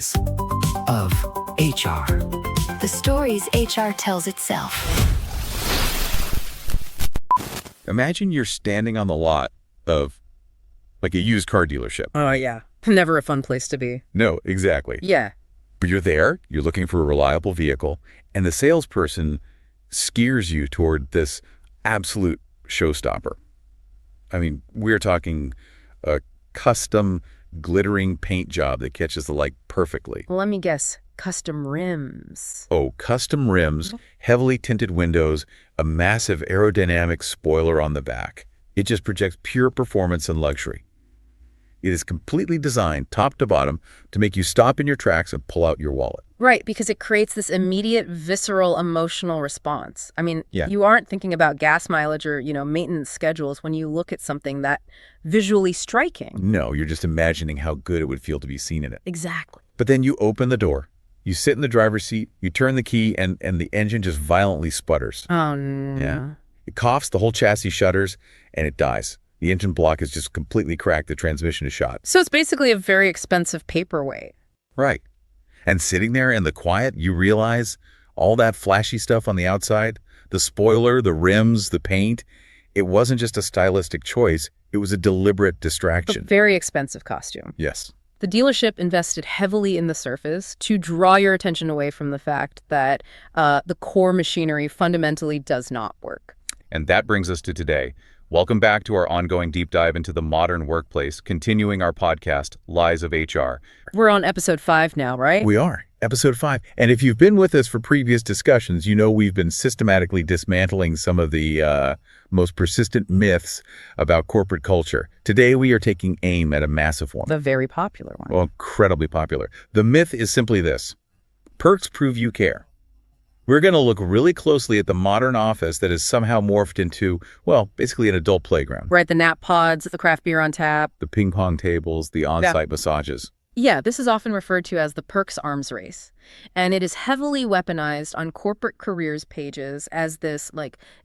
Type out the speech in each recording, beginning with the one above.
stories of HR. The stories HR tells itself. Imagine you're standing on the lot of, like, a used car dealership. Oh, yeah. Never a fun place to be. No, exactly. Yeah. But you're there, you're looking for a reliable vehicle, and the salesperson steers you toward this absolute showstopper. I mean, we're talking a custom glittering paint job that catches the light perfectly. Well, let me guess. Custom rims. Oh, custom rims, heavily tinted windows, a massive aerodynamic spoiler on the back. It just projects pure performance and luxury. It is completely designed, top to bottom, to make you stop in your tracks and pull out your wallet. Right, because it creates this immediate, visceral, emotional response. I mean, Yeah. You aren't thinking about gas mileage or, maintenance schedules when you look at something that visually striking. No, you're just imagining how good it would feel to be seen in it. Exactly. But then you open the door, you sit in the driver's seat, you turn the key, and the engine just violently sputters. Oh, no. Yeah. It coughs, the whole chassis shudders, and it dies. The engine block is just completely cracked, the transmission is shot. So it's basically a very expensive paperweight. Right. And sitting there in the quiet, you realize all that flashy stuff on the outside, the spoiler, the rims, the paint, it wasn't just a stylistic choice, it was a deliberate A distraction. very expensive costume. Yes. The dealership invested heavily in the surface to draw your attention away from the fact that the core machinery fundamentally does not work. And that brings us to today. Welcome back to our ongoing deep dive into the modern workplace, continuing our podcast, Lies of HR. We're on episode 5 now, right? We are, episode 5. And if you've been with us for previous discussions, you know we've been systematically dismantling some of the most persistent myths about corporate culture. Today, we are taking aim at a massive one. The very popular one. Well, incredibly popular. The myth is simply this: perks prove you care. We're going to look really closely at the modern office that has somehow morphed into, well, basically an adult playground. Right, the nap pods, the craft beer on tap. The ping pong tables, the on-site massages. Yeah, this is often referred to as the perks arms race. And it is heavily weaponized on corporate careers pages as this,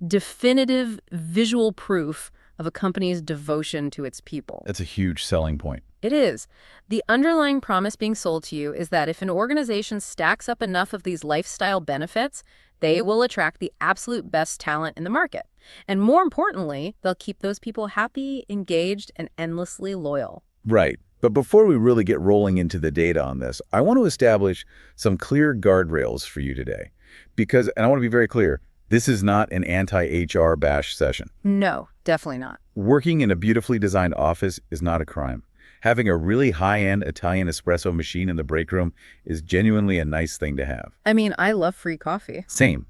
definitive visual proof of a company's devotion to its people. That's a huge selling point. It is. The underlying promise being sold to you is that if an organization stacks up enough of these lifestyle benefits, they will attract the absolute best talent in the market. And more importantly, they'll keep those people happy, engaged, and endlessly loyal. Right. But before we really get rolling into the data on this, I want to establish some clear guardrails for you today. And I want to be very clear, this is not an anti-HR bash session. No, definitely not. Working in a beautifully designed office is not a crime. Having a really high-end Italian espresso machine in the break room is genuinely a nice thing to have. I mean, I love free coffee. Same.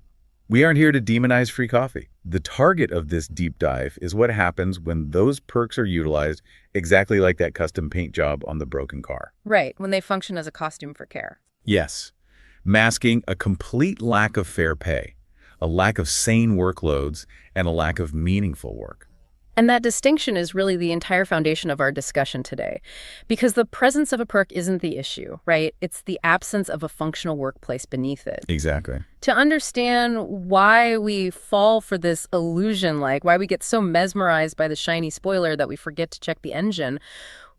We aren't here to demonize free coffee. The target of this deep dive is what happens when those perks are utilized exactly like that custom paint job on the broken car. Right, when they function as a costume for care. Yes. Masking a complete lack of fair pay, a lack of sane workloads, and a lack of meaningful work. And that distinction is really the entire foundation of our discussion today. Because the presence of a perk isn't the issue, right? It's the absence of a functional workplace beneath it. Exactly. To understand why we fall for this illusion, why we get so mesmerized by the shiny spoiler that we forget to check the engine,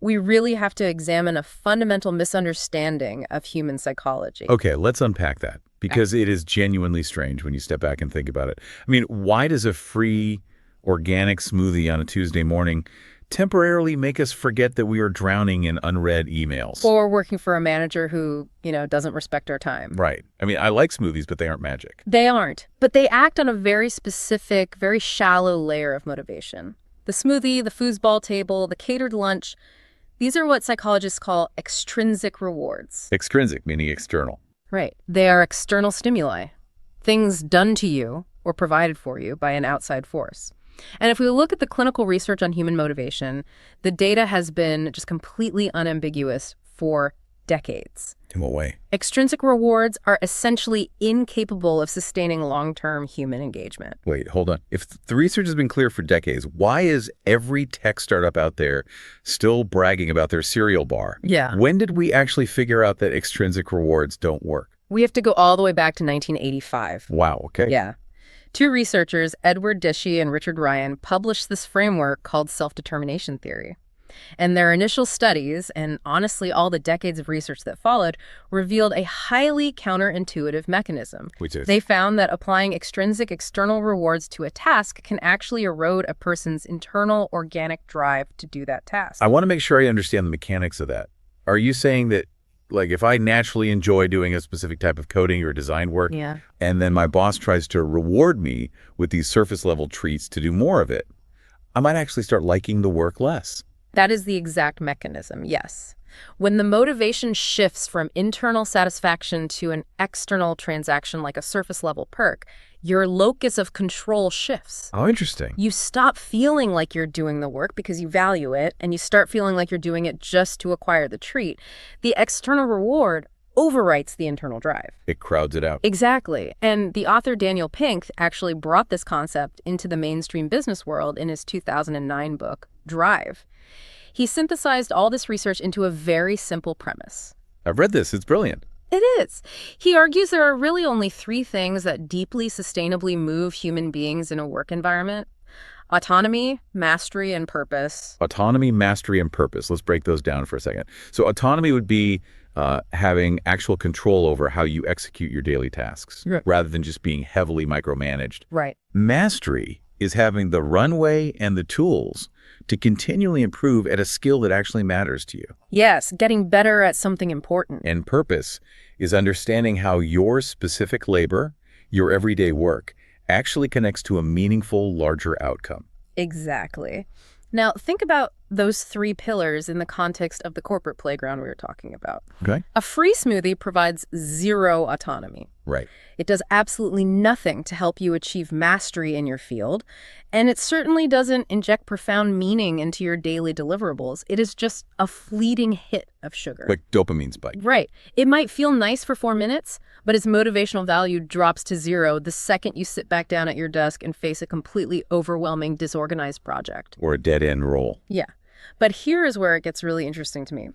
we really have to examine a fundamental misunderstanding of human psychology. Okay, let's unpack that, because it is genuinely strange when you step back and think about it. I mean, why does a free organic smoothie on a Tuesday morning temporarily make us forget that we are drowning in unread emails? Or working for a manager who, doesn't respect our time. Right. I mean, I like smoothies, but they aren't magic. They aren't. But they act on a very specific, very shallow layer of motivation. The smoothie, the foosball table, the catered lunch, these are what psychologists call extrinsic rewards. Extrinsic, meaning external. Right. They are external stimuli, things done to you or provided for you by an outside force. And if we look at the clinical research on human motivation, the data has been just completely unambiguous for decades. In what way? Extrinsic rewards are essentially incapable of sustaining long-term human engagement. Wait, hold on. If the research has been clear for decades, why is every tech startup out there still bragging about their cereal bar? Yeah. When did we actually figure out that extrinsic rewards don't work? We have to go all the way back to 1985. Wow, okay. Yeah. Two researchers, Edward Deshey and Richard Ryan, published this framework called self-determination theory. And their initial studies, and honestly all the decades of research that followed, revealed a highly counterintuitive mechanism. Which is? They found that applying extrinsic external rewards to a task can actually erode a person's internal organic drive to do that task. I want to make sure I understand the mechanics of that. Are you saying that, like, if I naturally enjoy doing a specific type of coding or design work, Yeah. and then my boss tries to reward me with these surface-level treats to do more of it, I might actually start liking the work less? That is the exact mechanism, yes. When the motivation shifts from internal satisfaction to an external transaction like a surface-level perk, your locus of control shifts. Oh, interesting. You stop feeling like you're doing the work because you value it, and you start feeling like you're doing it just to acquire the treat. The external reward overwrites the internal drive. It crowds it out. Exactly. And the author Daniel Pink actually brought this concept into the mainstream business world in his 2009 book, Drive. He synthesized all this research into a very simple premise. I've read this. It's brilliant. It is. He argues there are really only 3 things that deeply sustainably move human beings in a work environment: autonomy, mastery, and purpose. Autonomy, mastery, and purpose. Let's break those down for a second. So autonomy would be having actual control over how you execute your daily tasks, Right. rather than just being heavily micromanaged. Right. Mastery is having the runway and the tools to continually improve at a skill that actually matters to you. Yes, getting better at something important. And purpose is understanding how your specific labor, your everyday work, actually connects to a meaningful, larger outcome. Exactly. Now, think about those 3 pillars in the context of the corporate playground we were talking about. Okay? A free smoothie provides 0 autonomy. Right. It does absolutely nothing to help you achieve mastery in your field, and it certainly doesn't inject profound meaning into your daily deliverables. It is just a fleeting hit of sugar. Like dopamine spike. Right. It might feel nice for 4 minutes, but its motivational value drops to 0 the second you sit back down at your desk and face a completely overwhelming, disorganized project. Or a dead-end roll. Yeah. But here is where it gets really interesting to me.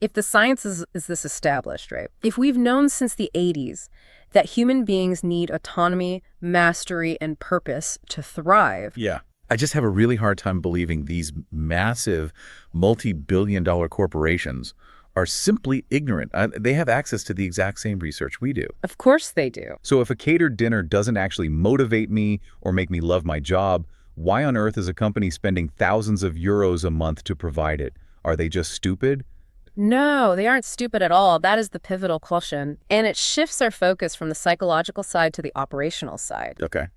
If the science is this established, right? If we've known since the 80s that human beings need autonomy, mastery, and purpose to thrive. Yeah. I just have a really hard time believing these massive, multi-billion-dollar corporations are simply ignorant. They have access to the exact same research we do. Of course they do. So if a catered dinner doesn't actually motivate me or make me love my job, why on earth is a company spending thousands of euros a month to provide it? Are they just stupid? No, they aren't stupid at all. That is the pivotal question. And it shifts our focus from the psychological side to the operational side. Okay.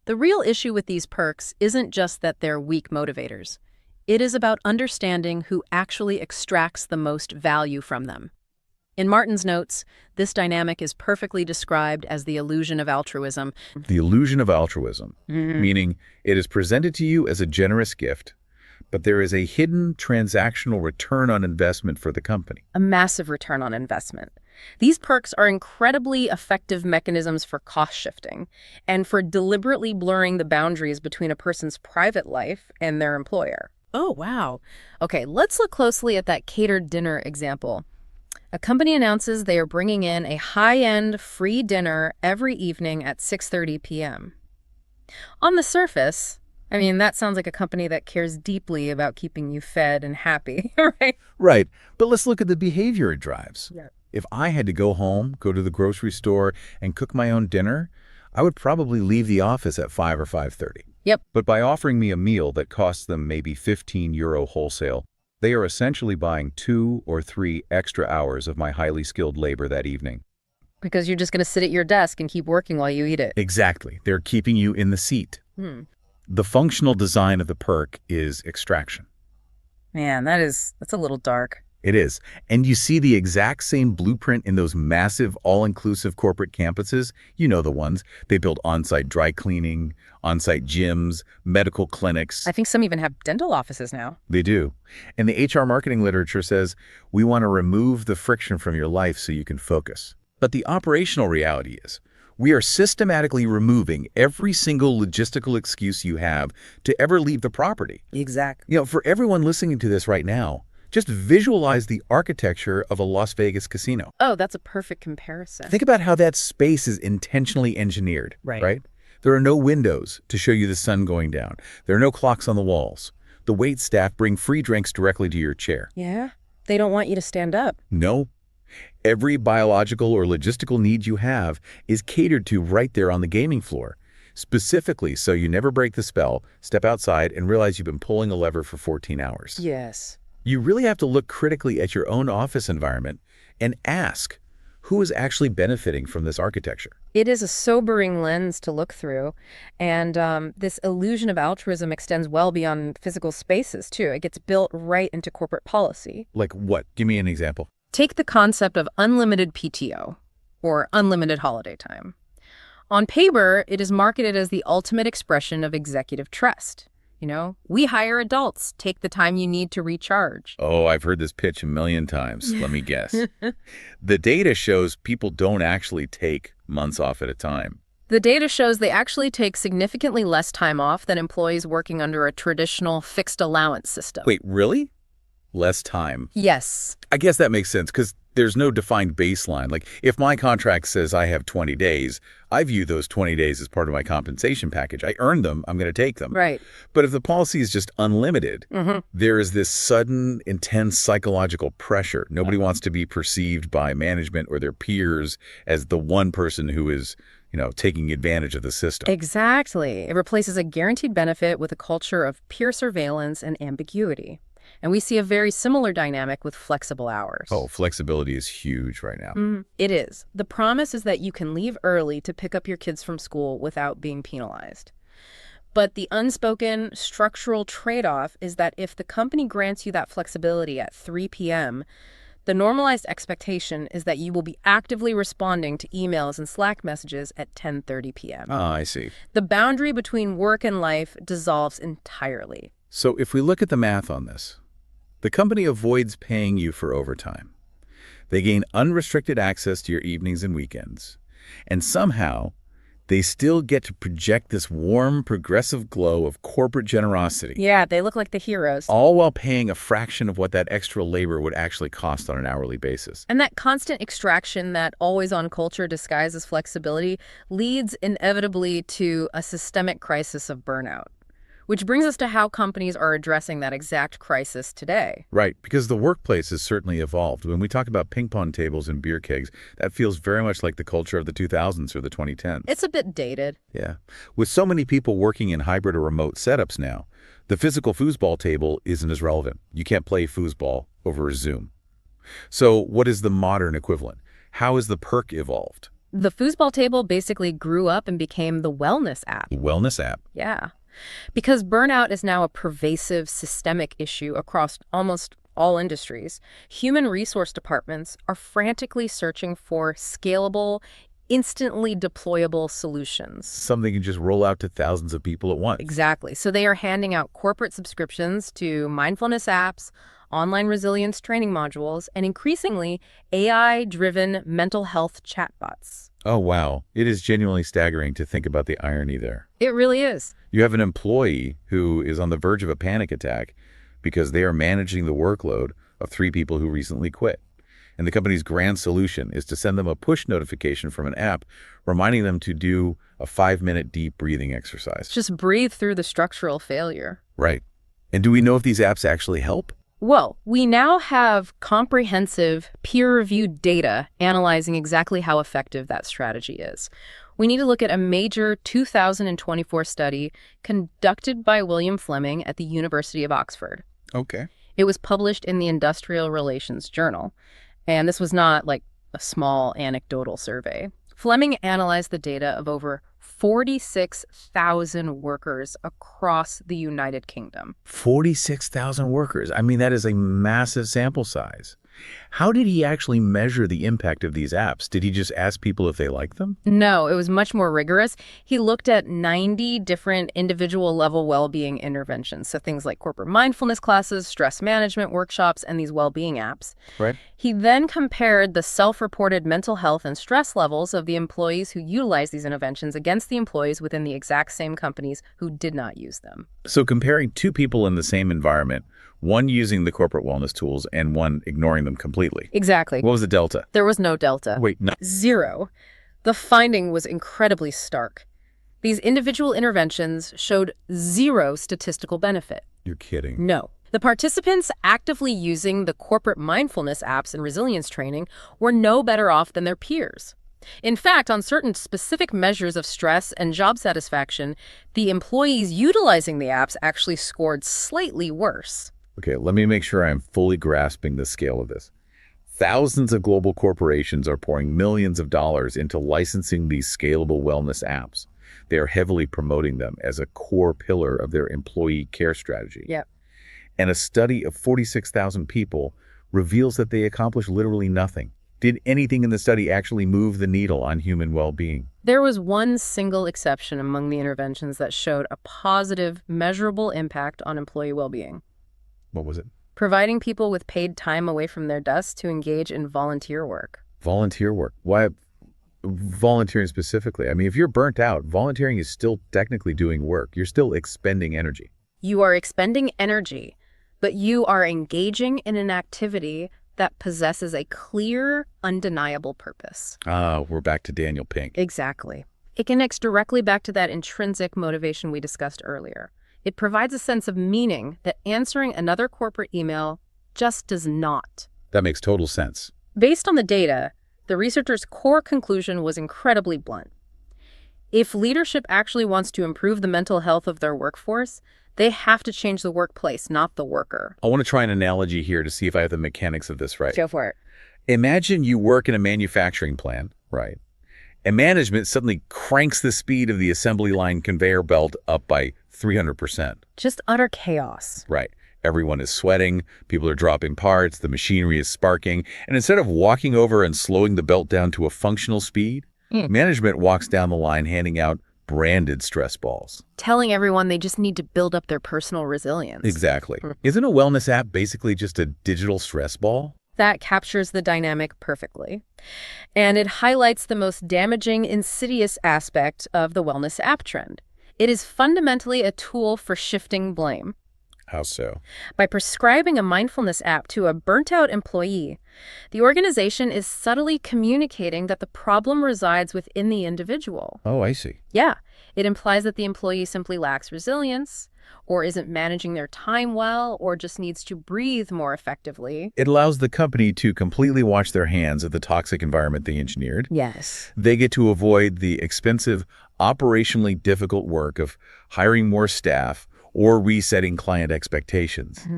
The real issue with these perks isn't just that they're weak motivators. It is about understanding who actually extracts the most value from them. In Martin's notes, this dynamic is perfectly described as the illusion of altruism. The illusion of altruism, meaning it is presented to you as a generous gift, but there is a hidden transactional return on investment for the company. A massive return on investment. These perks are incredibly effective mechanisms for cost shifting and for deliberately blurring the boundaries between a person's private life and their employer. Oh, wow. Okay, let's look closely at that catered dinner example. A company announces they are bringing in a high-end free dinner every evening at 6:30 p.m. On the surface, I mean, that sounds like a company that cares deeply about keeping you fed and happy, right? Right. But let's look at the behavior it drives. Yeah. If I had to go home, go to the grocery store, and cook my own dinner, I would probably leave the office at 5 or 5:30. Yep. But by offering me a meal that costs them maybe €15 wholesale, they are essentially buying 2 or 3 extra hours of my highly skilled labor that evening. Because you're just going to sit at your desk and keep working while you eat it. Exactly. They're keeping you in the seat. The functional design of the perk is extraction. Man, that's a little dark. It is. And you see the exact same blueprint in those massive, all-inclusive corporate campuses. You know the ones. They build on-site dry cleaning, on-site gyms, medical clinics. I think some even have dental offices now. They do. And the HR marketing literature says, we want to remove the friction from your life so you can focus. But the operational reality is, we are systematically removing every single logistical excuse you have to ever leave the property. Exactly. You know, for everyone listening to this right now, just visualize the architecture of a Las Vegas casino. Oh, that's a perfect comparison. Think about how that space is intentionally engineered, Right. There are no windows to show you the sun going down. There are no clocks on the walls. the wait staff bring free drinks directly to your chair. Yeah? They don't want you to stand up. No. Every biological or logistical need you have is catered to right there on the gaming floor, specifically so you never break the spell, step outside, and realize you've been pulling a lever for 14 hours. Yes. You really have to look critically at your own office environment and ask, who is actually benefiting from this architecture? It is a sobering lens to look through, and this illusion of altruism extends well beyond physical spaces, too. It gets built right into corporate policy. Like what? Give me an example. Take the concept of unlimited PTO, or unlimited holiday time. On paper, it is marketed as the ultimate expression of executive trust. You know, we hire adults. Take the time you need to recharge. Oh, I've heard this pitch a million times. Let me guess. The data shows people don't actually take months off at a time. The data shows they actually take significantly less time off than employees working under a traditional fixed allowance system. Wait, really? Less time? Yes. I guess that makes sense because there's no defined baseline. Like if my contract says I have 20 days, I view those 20 days as part of my compensation package. I earned them, I'm going to take them. Right. But if the policy is just unlimited, there is this sudden, intense psychological pressure. Nobody wants to be perceived by management or their peers as the one person who is, taking advantage of the system. Exactly. It replaces a guaranteed benefit with a culture of peer surveillance and ambiguity. And we see a very similar dynamic with flexible hours. Oh, flexibility is huge right now. It is. The promise is that you can leave early to pick up your kids from school without being penalized. But the unspoken structural trade-off is that if the company grants you that flexibility at 3 p.m., the normalized expectation is that you will be actively responding to emails and Slack messages at 10:30 p.m. Ah, I see. The boundary between work and life dissolves entirely. So if we look at the math on this, the company avoids paying you for overtime. They gain unrestricted access to your evenings and weekends. And somehow, they still get to project this warm, progressive glow of corporate generosity. Yeah, they look like the heroes. All while paying a fraction of what that extra labor would actually cost on an hourly basis. And that constant extraction, that always-on culture disguised as flexibility, leads inevitably to a systemic crisis of burnout. Which brings us to how companies are addressing that exact crisis today. Right, because the workplace has certainly evolved. When we talk about ping pong tables and beer kegs, that feels very much like the culture of the 2000s or the 2010s. It's a bit dated. Yeah. With so many people working in hybrid or remote setups now, the physical foosball table isn't as relevant. You can't play foosball over Zoom. So what is the modern equivalent? How has the perk evolved? The foosball table basically grew up and became the wellness app. Wellness app. Yeah. Because burnout is now a pervasive systemic issue across almost all industries, human resource departments are frantically searching for scalable, instantly deployable solutions. Something you can just roll out to thousands of people at once. Exactly. So they are handing out corporate subscriptions to mindfulness apps, online resilience training modules, and increasingly AI-driven mental health chatbots. Oh, wow. It is genuinely staggering to think about the irony there. It really is. You have an employee who is on the verge of a panic attack because they are managing the workload of 3 people who recently quit. And the company's grand solution is to send them a push notification from an app reminding them to do a 5-minute deep breathing exercise. Just breathe through the structural failure. Right. And do we know if these apps actually help? Well, we now have comprehensive, peer-reviewed data analyzing exactly how effective that strategy is. We need to look at a major 2024 study conducted by William Fleming at the University of Oxford. Okay. It was published in the Industrial Relations Journal, and this was not like a small anecdotal survey. Fleming analyzed the data of over 46,000 workers across the United Kingdom. 46,000 workers. I mean, that is a massive sample size. How did he actually measure the impact of these apps? Did he just ask people if they like them? No, it was much more rigorous. He looked at 90 different individual level well-being interventions. So things like corporate mindfulness classes, stress management workshops, and these well-being apps. Right. He then compared the self-reported mental health and stress levels of the employees who utilized these interventions against the employees within the exact same companies who did not use them. So comparing 2 people in the same environment, one using the corporate wellness tools and one ignoring them completely. Exactly. What was the delta? There was no delta. Wait, no. 0. The finding was incredibly stark. These individual interventions showed zero statistical benefit. You're kidding. No. The participants actively using the corporate mindfulness apps and resilience training were no better off than their peers. In fact, on certain specific measures of stress and job satisfaction, the employees utilizing the apps actually scored slightly worse. Okay, let me make sure I'm fully grasping the scale of this. Thousands of global corporations are pouring millions of dollars into licensing these scalable wellness apps. They are heavily promoting them as a core pillar of their employee care strategy. Yep. And a study of 46,000 people reveals that they accomplish literally nothing. Did anything in the study actually move the needle on human well-being? There was one single exception among the interventions that showed a positive, measurable impact on employee well-being. What was it? Providing people with paid time away from their desks to engage in volunteer work. Volunteer work. Why volunteering specifically? I mean, if you're burnt out, volunteering is still technically doing work. You're still expending energy. You are expending energy, but you are engaging in an activity that possesses a clear, undeniable purpose. We're back to Daniel Pink. Exactly. It connects directly back to that intrinsic motivation we discussed earlier. It provides a sense of meaning that answering another corporate email just does not. That makes total sense. Based on the data, the researchers' core conclusion was incredibly blunt. If leadership actually wants to improve the mental health of their workforce, they have to change the workplace, not the worker. I want to try an analogy here to see if I have the mechanics of this right. Go for it. Imagine you work in a manufacturing plant, right? And management suddenly cranks the speed of the assembly line conveyor belt up by 300%. Just utter chaos. Right. Everyone is sweating, people are dropping parts, the machinery is sparking, and instead of walking over and slowing the belt down to a functional speed, management walks down the line handing out branded stress balls. Telling everyone they just need to build up their personal resilience. Exactly. Isn't a wellness app basically just a digital stress ball? That captures the dynamic perfectly. And it highlights the most damaging, insidious aspect of the wellness app trend. It is fundamentally a tool for shifting blame. How so? By prescribing a mindfulness app to a burnt-out employee, the organization is subtly communicating that the problem resides within the individual. Oh, I see. Yeah, it implies that the employee simply lacks resilience, or isn't managing their time well, or just needs to breathe more effectively. It allows the company to completely wash their hands of the toxic environment they engineered. Yes. They get to avoid the expensive, operationally difficult work of hiring more staff or resetting client expectations.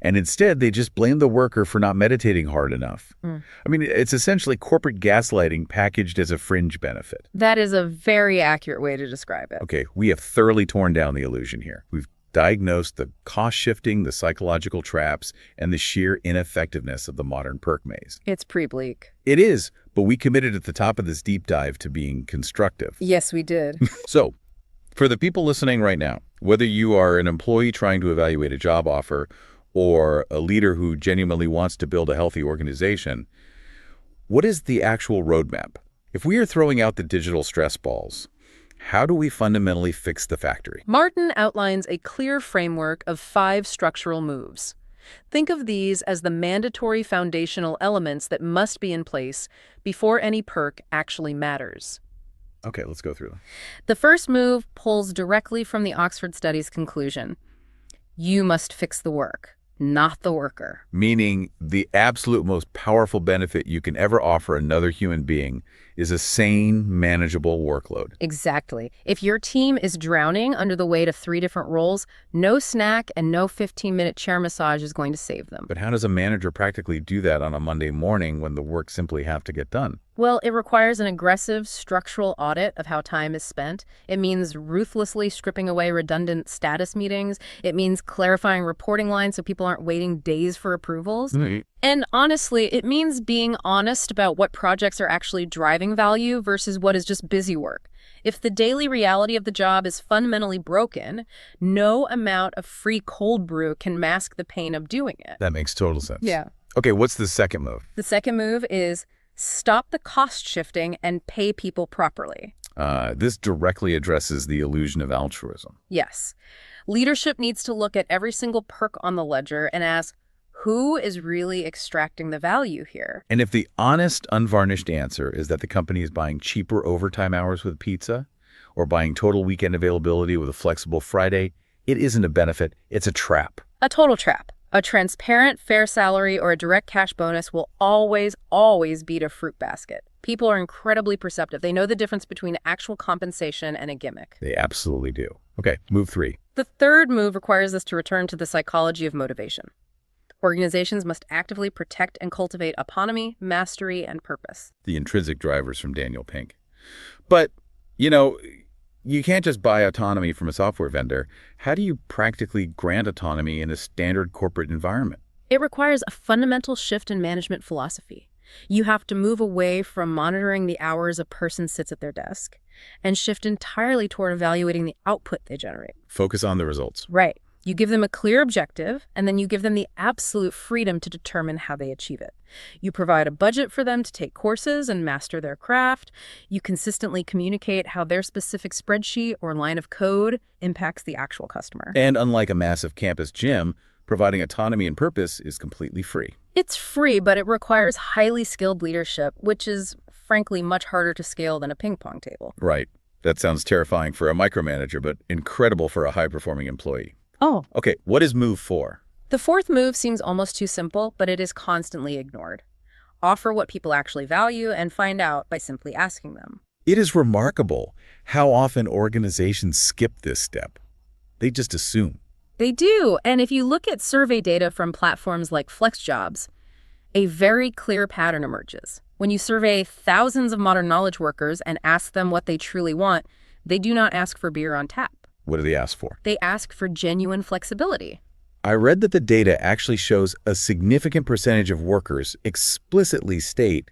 And instead, they just blame the worker for not meditating hard enough. I mean, it's essentially corporate gaslighting packaged as a fringe benefit. That is a very accurate way to describe it. Okay, we have thoroughly torn down the illusion here. We've diagnosed the cost shifting, the psychological traps, and the sheer ineffectiveness of the modern perk maze. It's pretty bleak. It is, but we committed at the top of this deep dive to being constructive. Yes, we did. So, for the people listening right now, whether you are an employee trying to evaluate a job offer or a leader who genuinely wants to build a healthy organization, what is the actual roadmap? If we are throwing out the digital stress balls, how do we fundamentally fix the factory? Martin outlines a clear framework of 5 structural moves. Think of these as the mandatory foundational elements that must be in place before any perk actually matters. Okay, let's go through them. The first move pulls directly from the Oxford study's conclusion. You must fix the work, not the worker. Meaning the absolute most powerful benefit you can ever offer another human being is a sane, manageable workload. Exactly. If your team is drowning under the weight of 3 different roles, no snack and no 15-minute chair massage is going to save them. But how does a manager practically do that on a Monday morning when the work simply have to get done? Well, it requires an aggressive structural audit of how time is spent. It means ruthlessly stripping away redundant status meetings. It means clarifying reporting lines so people aren't waiting days for approvals. And honestly, it means being honest about what projects are actually driving value versus what is just busy work. If the daily reality of the job is fundamentally broken, no amount of free cold brew can mask the pain of doing it. That makes total sense. Yeah. Okay, what's the second move? The second move is stop the cost shifting and pay people properly. This directly addresses the illusion of altruism. Yes. Leadership needs to look at every single perk on the ledger and ask, who is really extracting the value here? And if the honest, unvarnished answer is that the company is buying cheaper overtime hours with pizza, or buying total weekend availability with a flexible Friday, it isn't a benefit, it's a trap. A total trap. A transparent, fair salary or a direct cash bonus will always, always beat a fruit basket. People are incredibly perceptive. They know the difference between actual compensation and a gimmick. They absolutely do. Okay, move 3. The third move requires us to return to the psychology of motivation. Organizations must actively protect and cultivate autonomy, mastery, and purpose. The intrinsic drivers from Daniel Pink. But, you can't just buy autonomy from a software vendor. How do you practically grant autonomy in a standard corporate environment? It requires a fundamental shift in management philosophy. You have to move away from monitoring the hours a person sits at their desk and shift entirely toward evaluating the output they generate. Focus on the results. Right. You give them a clear objective, and then you give them the absolute freedom to determine how they achieve it. You provide a budget for them to take courses and master their craft. You consistently communicate how their specific spreadsheet or line of code impacts the actual customer. And unlike a massive campus gym, providing autonomy and purpose is completely free. It's free, but it requires highly skilled leadership, which is, frankly, much harder to scale than a ping pong table. Right. That sounds terrifying for a micromanager, but incredible for a high-performing employee. Oh. Okay, what is move 4? The fourth move seems almost too simple, but it is constantly ignored. Offer what people actually value and find out by simply asking them. It is remarkable how often organizations skip this step. They just assume. They do, and if you look at survey data from platforms like FlexJobs, a very clear pattern emerges. When you survey thousands of modern knowledge workers and ask them what they truly want, they do not ask for beer on tap. What do they ask for? They ask for genuine flexibility. I read that the data actually shows a significant percentage of workers explicitly state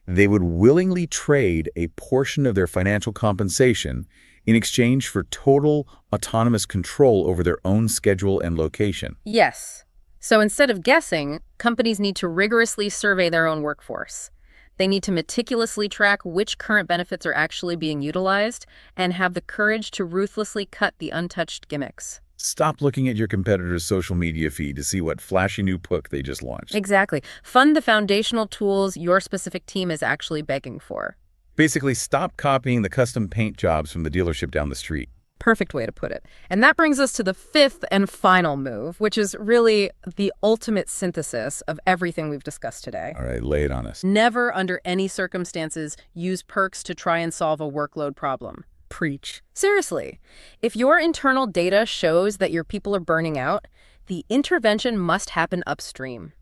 they would willingly trade a portion of their financial compensation in exchange for total autonomous control over their own schedule and location. Yes. So instead of guessing, companies need to rigorously survey their own workforce. They need to meticulously track which current benefits are actually being utilized and have the courage to ruthlessly cut the untouched gimmicks. Stop looking at your competitor's social media feed to see what flashy new book they just launched. Exactly. Fund the foundational tools your specific team is actually begging for. Basically, stop copying the custom paint jobs from the dealership down the street. Perfect way to put it. And that brings us to the fifth and final move, which is really the ultimate synthesis of everything we've discussed today. All right, lay it on us. Never, under any circumstances, use perks to try and solve a workload problem. Preach. Seriously, if your internal data shows that your people are burning out, the intervention must happen upstream.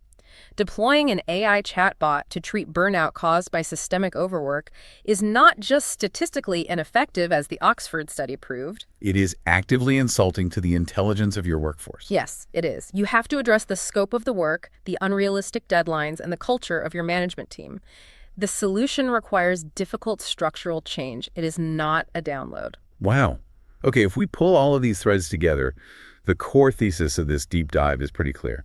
Deploying an AI chatbot to treat burnout caused by systemic overwork is not just statistically ineffective, as the Oxford study proved. It is actively insulting to the intelligence of your workforce. Yes, it is. You have to address the scope of the work, the unrealistic deadlines, and the culture of your management team. The solution requires difficult structural change. It is not a download. Wow. Okay, if we pull all of these threads together, the core thesis of this deep dive is pretty clear.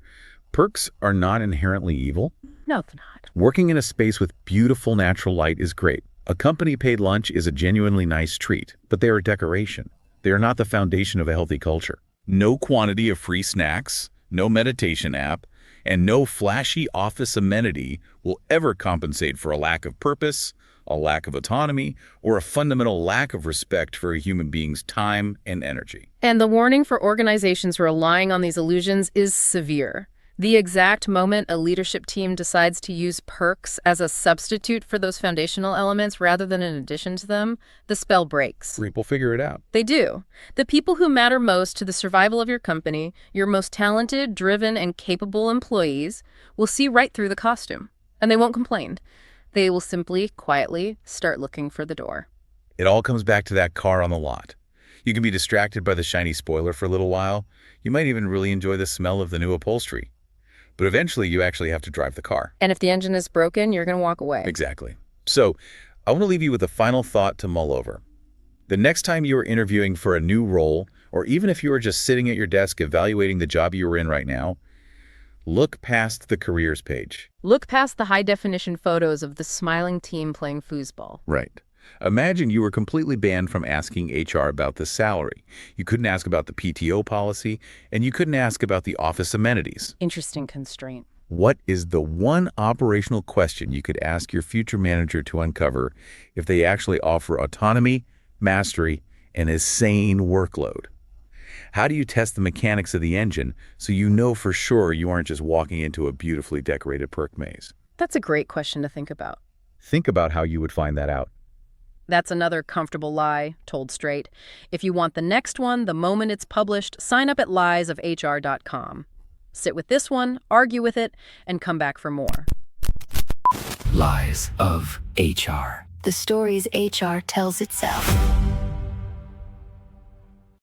Perks are not inherently evil. No, they're not. Working in a space with beautiful natural light is great. A company-paid lunch is a genuinely nice treat, but they are a decoration. They are not the foundation of a healthy culture. No quantity of free snacks, no meditation app, and no flashy office amenity will ever compensate for a lack of purpose, a lack of autonomy, or a fundamental lack of respect for a human being's time and energy. And the warning for organizations relying on these illusions is severe. The exact moment a leadership team decides to use perks as a substitute for those foundational elements rather than in addition to them, the spell breaks. People figure it out. They do. The people who matter most to the survival of your company, your most talented, driven, and capable employees, will see right through the costume. And they won't complain. They will simply, quietly, start looking for the door. It all comes back to that car on the lot. You can be distracted by the shiny spoiler for a little while. You might even really enjoy the smell of the new upholstery. But eventually, you actually have to drive the car. And if the engine is broken, you're going to walk away. Exactly. So, I want to leave you with a final thought to mull over. The next time you are interviewing for a new role, or even if you are just sitting at your desk evaluating the job you are in right now, look past the careers page. Look past the high-definition photos of the smiling team playing foosball. Right. Imagine you were completely banned from asking HR about the salary. You couldn't ask about the PTO policy, and you couldn't ask about the office amenities. Interesting constraint. What is the one operational question you could ask your future manager to uncover if they actually offer autonomy, mastery, and a sane workload. How do you test the mechanics of the engine so you know for sure you aren't just walking into a beautifully decorated perk maze? That's a great question to think about. Think about how you would find that out. That's another comfortable lie, told straight. If you want the next one the moment it's published, sign up at liesofhr.com. Sit with this one, argue with it, and come back for more. Lies of HR. The stories HR tells itself.